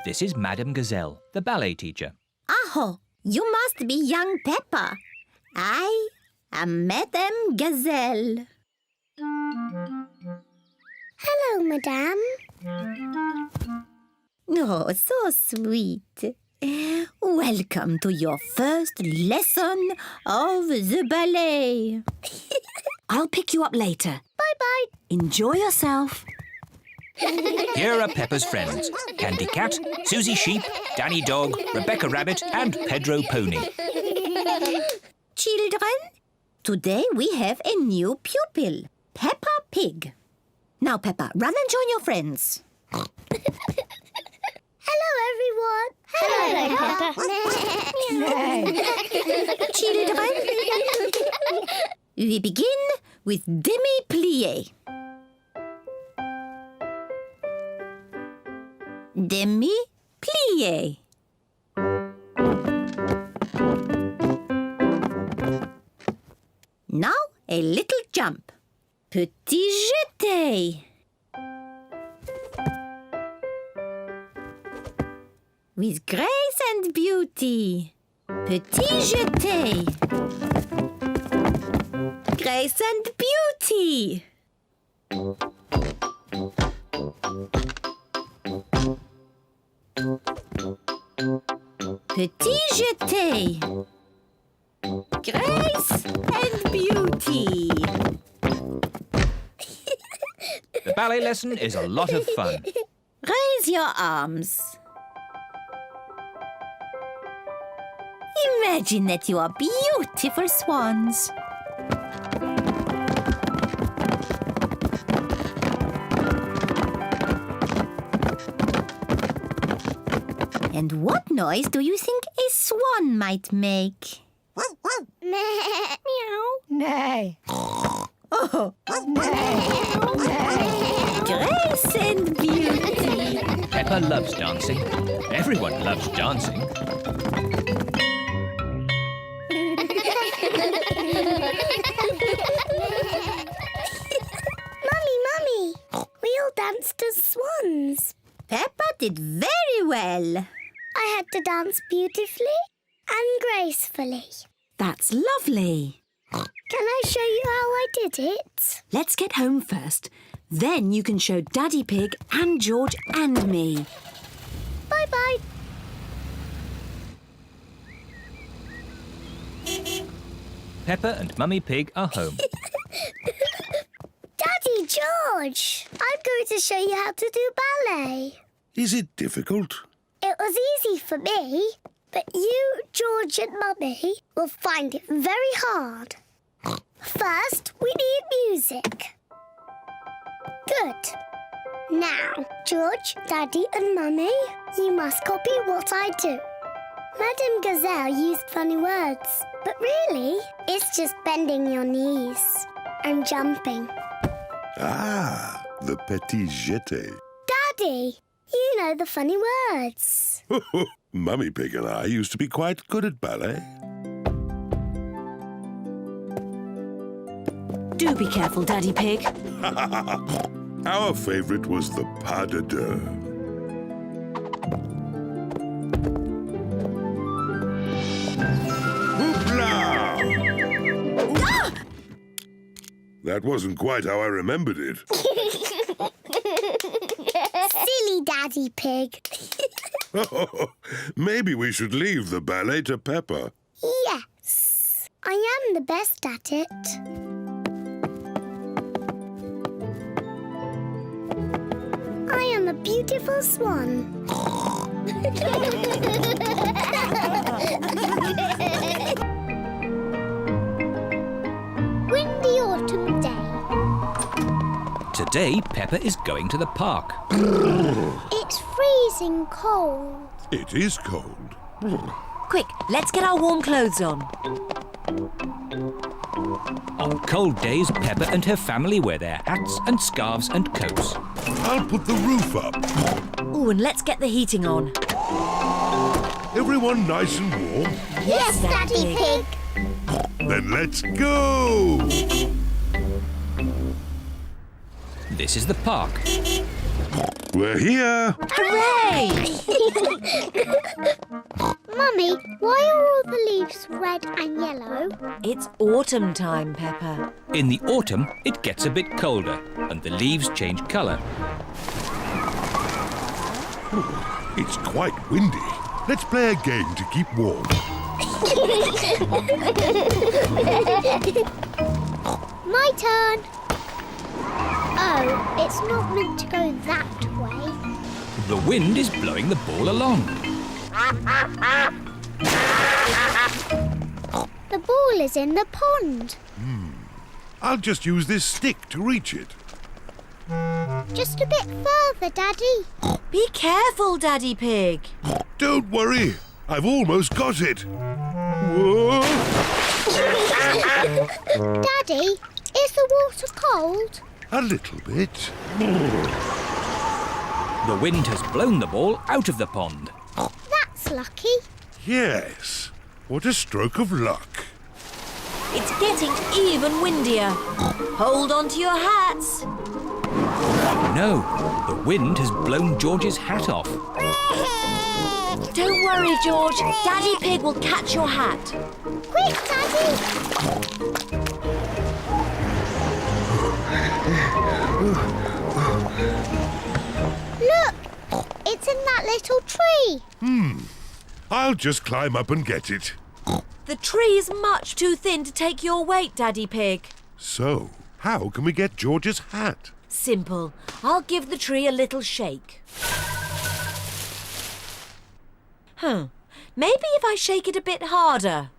B: This is Madame Gazelle, the ballet teacher.
H: Aho,
O: You must be young Peppa. I am Madame Gazelle.
A: Hello, Madame.
O: Oh, so sweet. Welcome to your first lesson of the ballet.
D: I'll pick you up later.
A: Bye-bye.
D: Enjoy yourself.
B: Here are Peppa's friends. Candy Cat, Suzy Sheep, Danny Dog, Rebecca Rabbit and Pedro Pony.
O: Children, today we have a new pupil, Peppa Pig. Now, Peppa, run and join your friends.
A: Hello, everyone. Hello, Peppa.
O: Children, we begin with demi-plié. Demi-plié. Now a little jump. Petit jeté. With grace and beauty. Petit jeté. Grace and beauty. Petit jeté. Grace and beauty.
B: The ballet lesson is a lot of fun.
O: Raise your arms. Imagine that you are beautiful swans. And what noise do you think a swan might make?
A: Meow.
K: Nay.
O: Oh, grace and beauty.
B: Peppa loves dancing. Everyone loves dancing.
A: Mummy, we all danced as swans.
O: Peppa did very well.
A: I had to dance beautifully and gracefully.
D: That's lovely.
A: Can I show you how I did it?
D: Let's get home first. Then you can show Daddy Pig and George and me.
A: Bye-bye.
B: Peppa and Mummy Pig are home.
A: Daddy George, I'm going to show you how to do ballet.
C: Is it difficult?
A: It was easy for me, but you, George and Mummy will find it very hard. First, we need music. Good. Now, George, Daddy and Mummy, you must copy what I do. Madame Gazelle used funny words, but really, it's just bending your knees and jumping.
C: Ah, the petit jeté.
A: Daddy, you know the funny words.
C: Mummy Pig and I used to be quite good at ballet.
D: Do be careful, Daddy Pig.
C: Our favourite was the pas de deux. Hoopla! That wasn't quite how I remembered it.
A: Silly Daddy Pig.
C: Maybe we should leave the ballet to Peppa.
A: Yes, I am the best at it. I am a beautiful swan. Windy autumn day.
B: Today, Peppa is going to the park.
A: It's freezing cold.
C: It is cold.
D: Quick, let's get our warm clothes on.
B: On cold days, Peppa and her family wear their hats and scarves and coats.
C: I'll put the roof up.
D: Oh, and let's get the heating on.
C: Everyone nice and warm?
A: Yes, Daddy Pig.
C: Then let's go!
B: This is the park.
C: We're here!
D: Hooray!
A: Mummy, why are all the leaves red and yellow?
D: It's autumn time, Peppa.
B: In the autumn, it gets a bit colder and the leaves change colour.
C: It's quite windy. Let's play a game to keep warm.
A: My turn. Oh, it's not meant to go that way.
B: The wind is blowing the ball along.
A: The ball is in the pond.
C: I'll just use this stick to reach it.
A: Just a bit further, Daddy.
D: Be careful, Daddy Pig.
C: Don't worry. I've almost got it. Whoa!
A: Daddy, is the water cold?
C: A little bit.
B: The wind has blown the ball out of the pond.
A: That's lucky.
C: Yes. What a stroke of luck.
D: It's getting even windier. Hold on to your hats.
B: No, the wind has blown George's hat off.
D: Don't worry, George. Daddy Pig will catch your hat.
A: Quick, Daddy! Look! It's in that little tree.
C: I'll just climb up and get it.
D: The tree's much too thin to take your weight, Daddy Pig.
C: So, how can we get George's hat?
D: Simple. I'll give the tree a little shake. Maybe if I shake it a bit harder.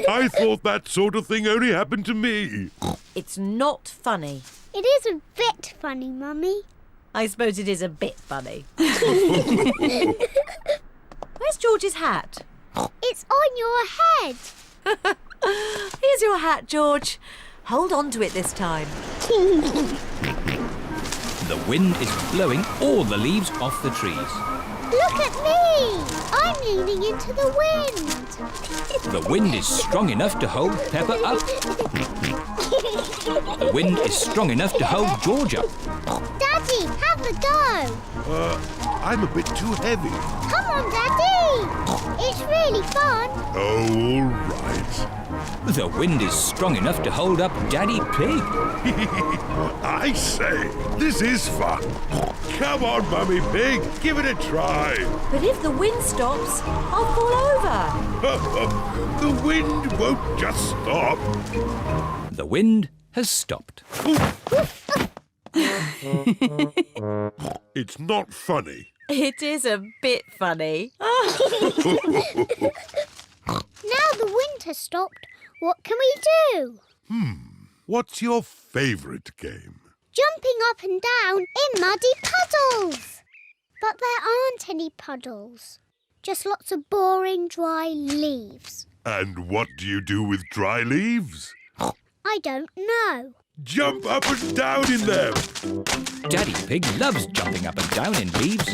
C: I thought that sort of thing only happened to me.
D: It's not funny.
A: It is a bit funny, Mummy.
D: I suppose it is a bit funny. Where's George's hat?
A: It's on your head.
D: Here's your hat, George. Hold on to it this time.
B: The wind is blowing all the leaves off the trees.
A: Look at me. I'm leaning into the wind.
B: The wind is strong enough to hold Peppa up. The wind is strong enough to hold George up.
A: Daddy, have a go.
C: I'm a bit too heavy.
A: Come on, Daddy. It's really fun.
C: Oh, all right.
B: The wind is strong enough to hold up Daddy Pig.
C: I say, this is fun. Come on, Mummy Pig, give it a try.
D: But if the wind stops, I'll fall over.
C: The wind won't just stop.
B: The wind has stopped.
C: It's not funny.
D: It is a bit funny.
A: Now the wind has stopped, what can we do?
C: What's your favourite game?
A: Jumping up and down in muddy puddles. But there aren't any puddles. Just lots of boring, dry leaves.
C: And what do you do with dry leaves?
A: I don't know.
C: Jump up and down in them.
B: Daddy Pig loves jumping up and down in leaves.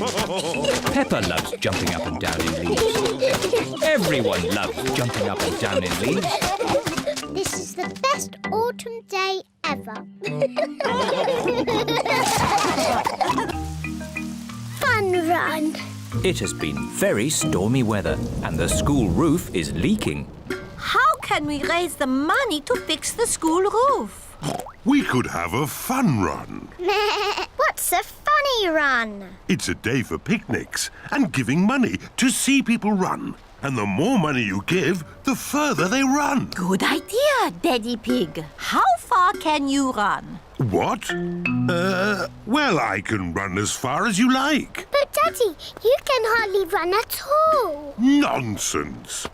B: Peppa loves jumping up and down in leaves. Everyone loves jumping up and down in leaves.
A: This is the best autumn day ever. Fun run.
B: It has been very stormy weather and the school roof is leaking.
H: How can we raise the money to fix the school roof?
C: We could have a fun run.
A: What's a funny run?
C: It's a day for picnics and giving money to see people run. And the more money you give, the further they run.
H: Good idea, Daddy Pig. How far can you run?
C: What? Well, I can run as far as you like.
A: But, Daddy, you can hardly run at all.
C: Nonsense.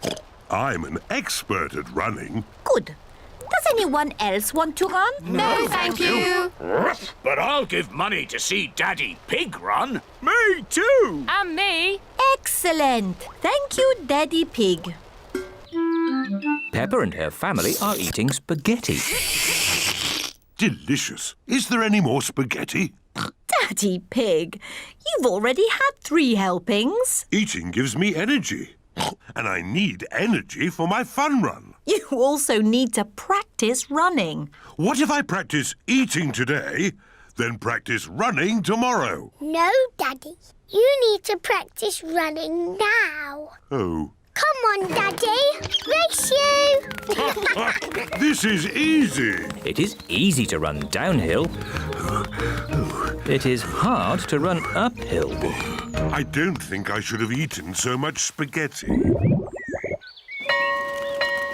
C: I'm an expert at running.
H: Good. Does anyone else want to run?
L: No, thank you. But I'll give money to see Daddy Pig run. Me too.
F: And me.
H: Excellent. Thank you, Daddy Pig.
B: Peppa and her family are eating spaghetti.
C: Delicious. Is there any more spaghetti?
D: Daddy Pig, you've already had 3 helpings.
C: Eating gives me energy. And I need energy for my fun run.
D: You also need to practice running.
C: What if I practice eating today, Then practice running tomorrow.
A: No, Daddy. You need to practice running now.
C: Oh.
A: Come on, Daddy. Race you!
C: This is easy.
B: It is easy to run downhill. It is hard to run uphill.
C: I don't think I should have eaten so much spaghetti.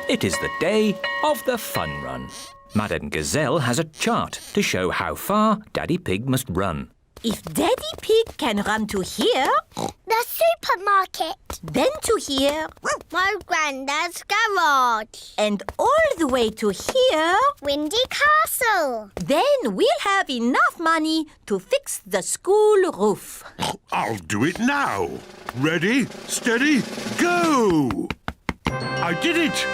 B: It is the day of the fun run. Madame Gazelle has a chart to show how far Daddy Pig must run.
H: If Daddy Pig can run to here,
A: The supermarket.
H: then to here,
A: My granddad's garage.
H: and all the way to here,
A: Windy Castle.
H: then we'll have enough money to fix the school roof.
C: I'll do it now. Ready, steady, go! I did it!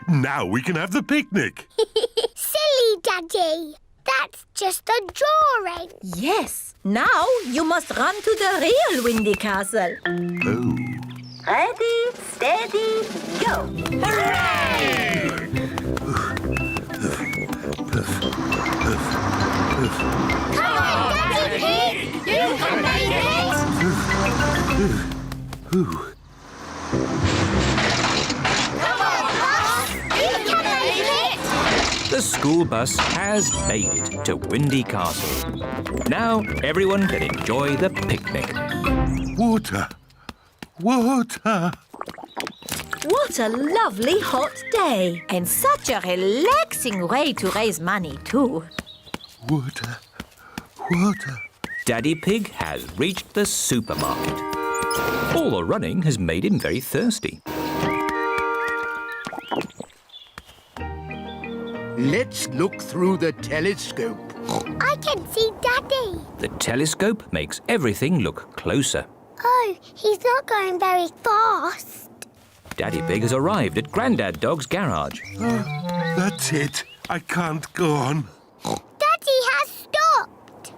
C: Now we can have the picnic.
A: Silly Daddy. That's just a drawing.
H: Yes, now you must run to the real Windy Castle.
C: Oh.
I: Ready, steady, go.
A: Come on, Daddy Pig. You can make it. Come on, boss. You can make it.
B: The school bus has made it to Windy Castle. Now everyone can enjoy the picnic.
C: Water. Water.
H: What a lovely hot day, and such a relaxing way to raise money too.
C: Water. Water.
B: Daddy Pig has reached the supermarket. All the running has made him very thirsty.
P: Let's look through the telescope.
A: I can see Daddy.
B: The telescope makes everything look closer.
A: Oh, he's not going very fast.
B: Daddy Pig has arrived at Grandad Dog's garage.
C: That's it. I can't go on.
A: Daddy has stopped.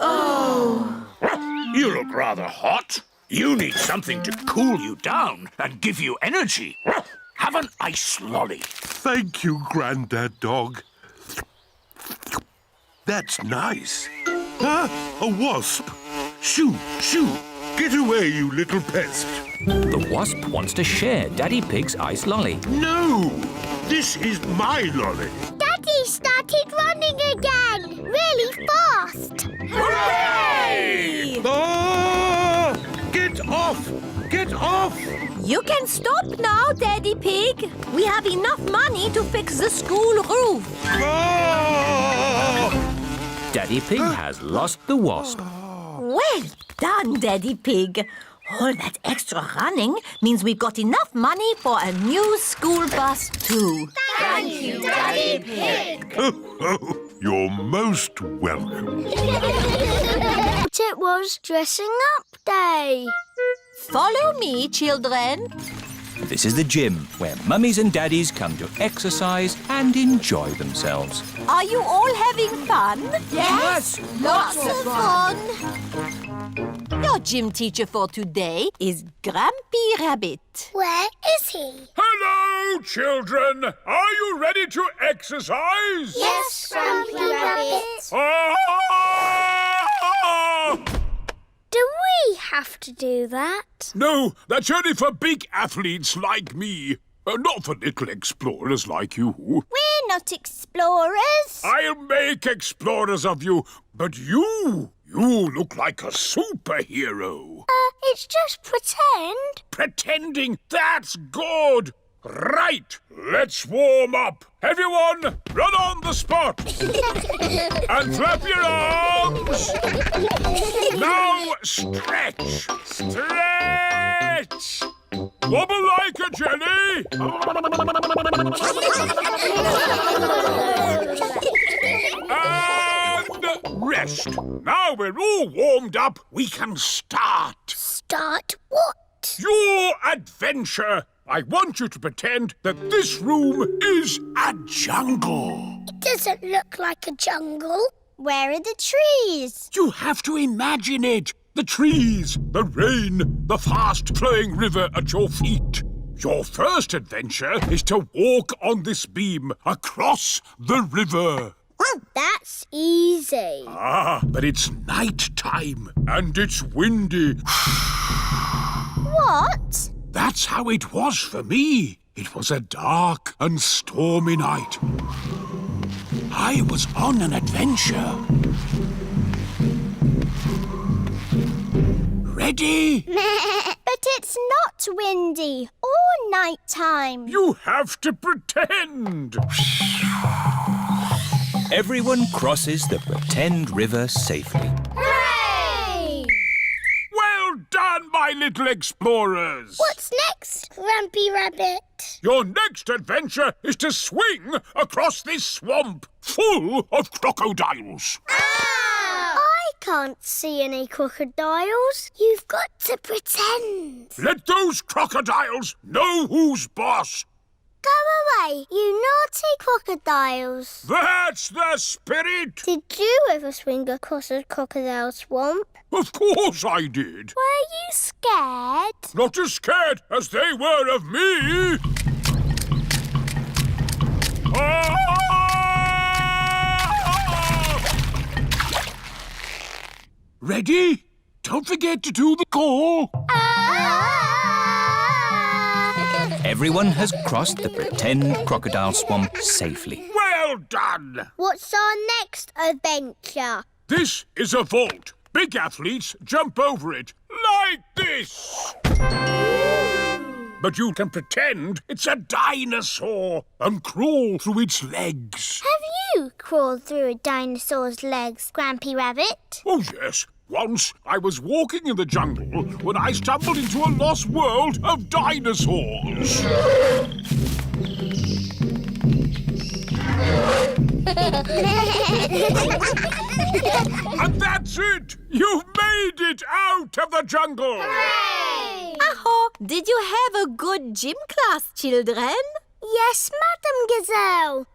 L: You look rather hot. You need something to cool you down and give you energy. Have an ice lolly.
C: Thank you, Grandad Dog. That's nice. Ah, a wasp. Shoo, shoo. Get away, you little pest.
B: The wasp wants to share Daddy Pig's ice lolly.
C: No! This is my lolly.
A: Daddy started running again. Really fast.
H: Hooray!
C: Ah! Get off! Get off!
H: You can stop now, Daddy Pig. We have enough money to fix the school roof.
C: Ah!
B: Daddy Pig has lost the wasp.
H: Well done, Daddy Pig. All that extra running means we've got enough money for a new school bus too.
A: Thank you, Daddy Pig.
C: You're most welcome.
A: It was dressing up day.
H: Follow me, children.
B: This is the gym where mummies and daddies come to exercise and enjoy themselves.
H: Are you all having fun?
A: Yes, lots of fun.
H: Your gym teacher for today is Grumpy Rabbit.
A: Where is he?
L: Hello, children. Are you ready to exercise?
A: Yes, Grumpy Rabbit. Do we have to do that?
L: No, that's only for big athletes like me. Not for little explorers like you.
A: We're not explorers.
L: I'll make explorers of you, but you look like a superhero.
A: It's just pretend.
L: Pretending, that's good. Right, let's warm up. Everyone, run on the spot. And flap your arms. Now stretch. Stretch. Wobble like a jelly. And rest. Now we're all warmed up, we can start.
A: Start what?
L: Your adventure. I want you to pretend that this room is a jungle.
A: It doesn't look like a jungle. Where are the trees?
L: You have to imagine it. The trees, the rain, the fast-flowing river at your feet. Your first adventure is to walk on this beam across the river.
A: That's easy.
E: Suzy.
L: Ah, but it's night time and it's windy.
A: What?
L: That's how it was for me. It was a dark and stormy night. I was on an adventure. Ready?
A: But it's not windy or nighttime.
L: You have to pretend.
B: Everyone crosses the pretend river safely.
A: Hooray!
L: Well done, my little explorers.
E: What's next, Grampy Rabbit?
L: Your next adventure is to swing across this swamp full of crocodiles.
E: I can't see any crocodiles. You've got to pretend.
L: Let those crocodiles know who's boss.
E: Go away, you naughty crocodiles.
L: That's the spirit.
E: Did you ever swing across a crocodile swamp?
L: Of course I did.
E: Were you scared?
L: Not as scared as they were of me. Ready? Don't forget to do the call.
B: Everyone has crossed the pretend crocodile swamp safely.
L: Well done.
E: What's our next adventure?
L: This is a vault. Big athletes jump over it like this. But you can pretend it's a dinosaur and crawl through its legs.
E: Have you crawled through a dinosaur's legs, Grampy Rabbit?
L: Oh, yes. Once I was walking in the jungle when I stumbled into a lost world of dinosaurs. And that's it! You've made it out of the jungle!
E: Hooray!
D: Aho, did you have a good gym class, children?
E: Yes, Madam Gazelle.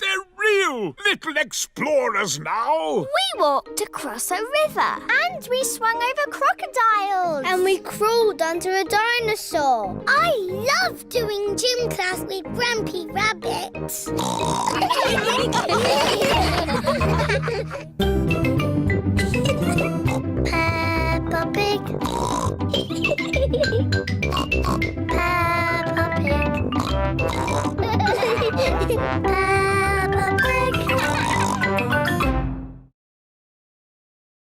L: They're real little explorers now.
E: We walked across a river. And we swung over crocodiles. And we crawled under a dinosaur. I love doing gym class with Grampy Rabbit.